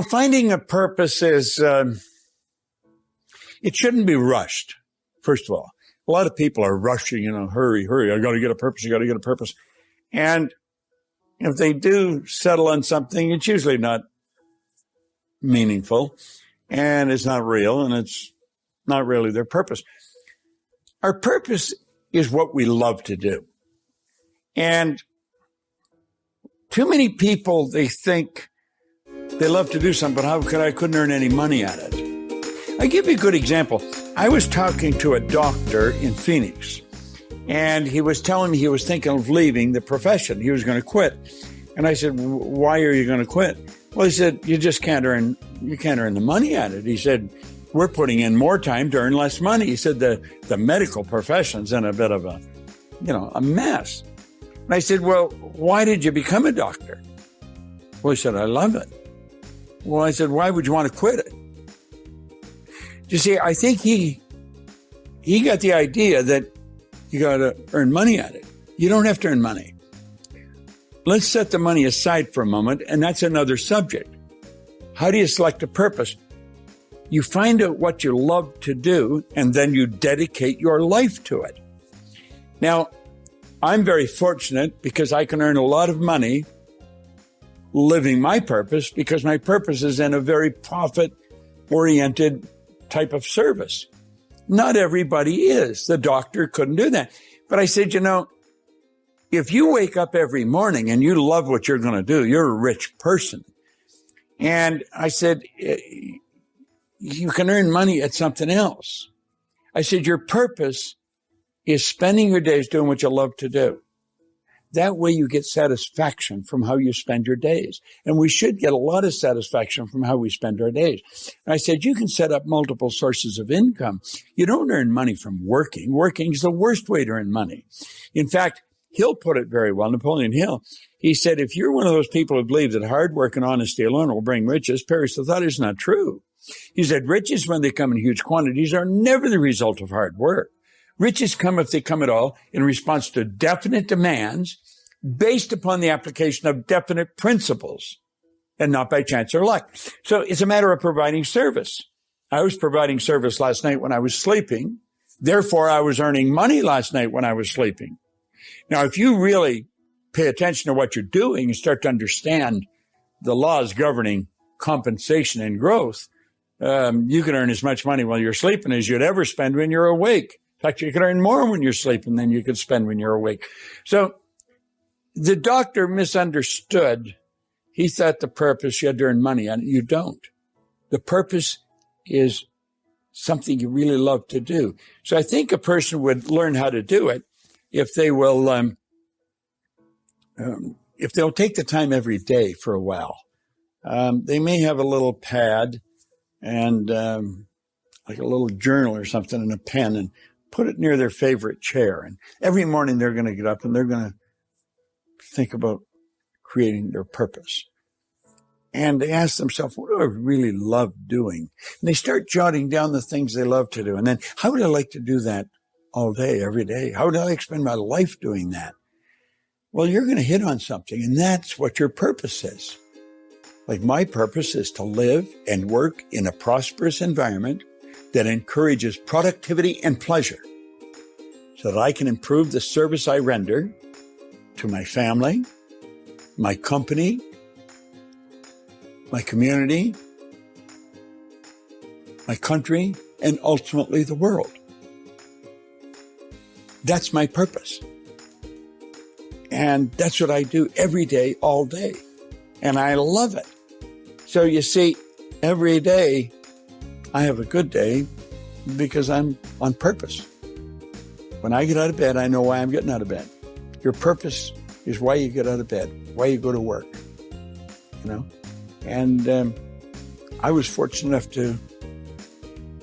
Finding a purpose is, it shouldn't be rushed, first of all. A lot of people are rushing, hurry, I got to get a purpose, And if they do settle on something, it's usually not meaningful, and it's not real, and it's not really their purpose. Our purpose is what we love to do. And too many people, they think they love to do something, but I couldn't earn any money at it. I give you a good example. I was talking to a doctor in Phoenix, and he was telling me he was thinking of leaving the profession. He was going to quit. And I said, why are you going to quit? Well, he said, you can't earn the money at it. He said, we're putting in more time to earn less money. He said, the medical profession's in a bit of a mess. And I said, well, why did you become a doctor? Well, he said, I love it. Well, I said, why would you want to quit it? You see, I think he got the idea that you got to earn money at it. You don't have to earn money. Let's set the money aside for a moment, and that's another subject. How do you select a purpose? You find out what you love to do, and then you dedicate your life to it. Now, I'm very fortunate because I can earn a lot of money living my purpose, because my purpose is in a very profit-oriented type of service. Not everybody is. The doctor couldn't do that. But I said, if you wake up every morning and you love what you're going to do, you're a rich person. And I said, you can earn money at something else. I said, your purpose is spending your days doing what you love to do. That way you get satisfaction from how you spend your days. And we should get a lot of satisfaction from how we spend our days. And I said, you can set up multiple sources of income. You don't earn money from working. Working is the worst way to earn money. In fact, Hill put it very well, Napoleon Hill. He said, if you're one of those people who believe that hard work and honesty alone will bring riches, perish the thought is not true. He said, riches, when they come in huge quantities, are never the result of hard work. Riches come, if they come at all, in response to definite demands based upon the application of definite principles and not by chance or luck. So it's a matter of providing service. I was providing service last night when I was sleeping. Therefore, I was earning money last night when I was sleeping. Now, if you really pay attention to what you're doing and start to understand the laws governing compensation and growth, you can earn as much money while you're sleeping as you'd ever spend when you're awake. In fact, you can earn more when you're sleeping than you could spend when you're awake. So the doctor misunderstood. He thought the purpose, you had to earn money, and you don't. The purpose is something you really love to do. So I think a person would learn how to do it if they will, if they'll take the time every day for a while. They may have a little pad and like a little journal or something and a pen, and put it near their favorite chair. And every morning they're going to get up and they're going to think about creating their purpose. And they ask themselves, what do I really love doing? And they start jotting down the things they love to do. And then, how would I like to do that all day, every day? How would I like to spend my life doing that? Well, you're going to hit on something, and that's what your purpose is. Like, my purpose is to live and work in a prosperous environment that encourages productivity and pleasure so that I can improve the service I render to my family, my company, my community, my country, and ultimately the world. That's my purpose. And that's what I do every day, all day. And I love it. So you see, every day I have a good day because I'm on purpose. When I get out of bed, I know why I'm getting out of bed. Your purpose is why you get out of bed, why you go to work, And I was fortunate enough to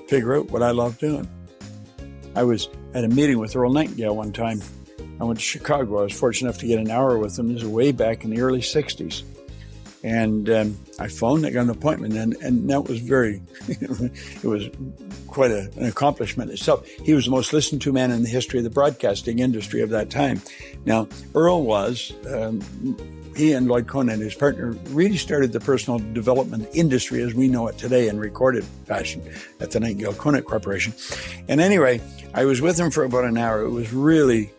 figure out what I love doing. I was at a meeting with Earl Nightingale one time. I went to Chicago. I was fortunate enough to get an hour with him. This was way back in the early 60s. And I phoned, I got an appointment, and that was it was quite an accomplishment itself. He was the most listened to man in the history of the broadcasting industry of that time. Now, Earl was he and Lloyd Conan, his partner, really started the personal development industry as we know it today in recorded fashion at the Nightingale Conant Corporation. And anyway, I was with him for about an hour. It was really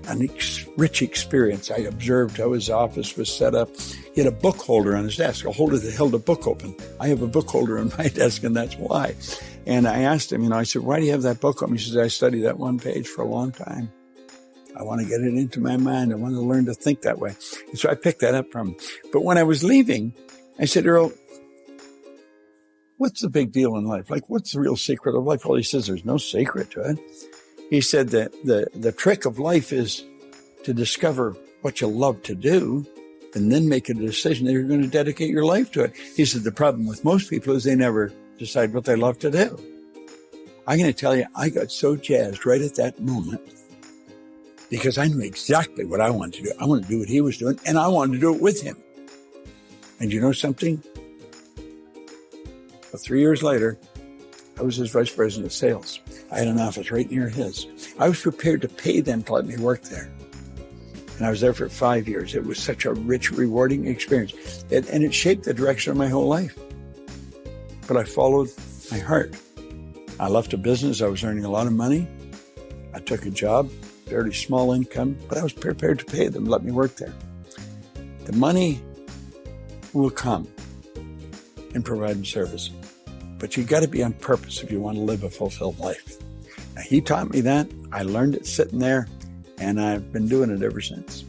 a rich experience. I observed how his office was set up. He had a book holder on his desk, a holder that held a book open. I have a book holder on my desk, and that's why. And I asked him, I said, why do you have that book open? He says, I studied that one page for a long time. I want to get it into my mind. I want to learn to think that way. And so I picked that up from him. But when I was leaving, I said, Earl, what's the big deal in life? Like, what's the real secret of life? Well, he says, there's no secret to it. He said that the trick of life is to discover what you love to do and then make a decision that you're going to dedicate your life to it. He said, the problem with most people is they never decide what they love to do. I'm going to tell you, I got so jazzed right at that moment because I knew exactly what I wanted to do. I wanted to do what he was doing, and I wanted to do it with him. And you know something? Well, 3 years later, I was his vice president of sales. I had an office right near his. I was prepared to pay them to let me work there. And I was there for 5 years. It was such a rich, rewarding experience. And it shaped the direction of my whole life. But I followed my heart. I left a business. I was earning a lot of money. I took a job, fairly small income, but I was prepared to pay them, let me work there. The money will come in providing service. But you got to be on purpose if you want to live a fulfilled life. Now, he taught me that. I learned it sitting there, and I've been doing it ever since.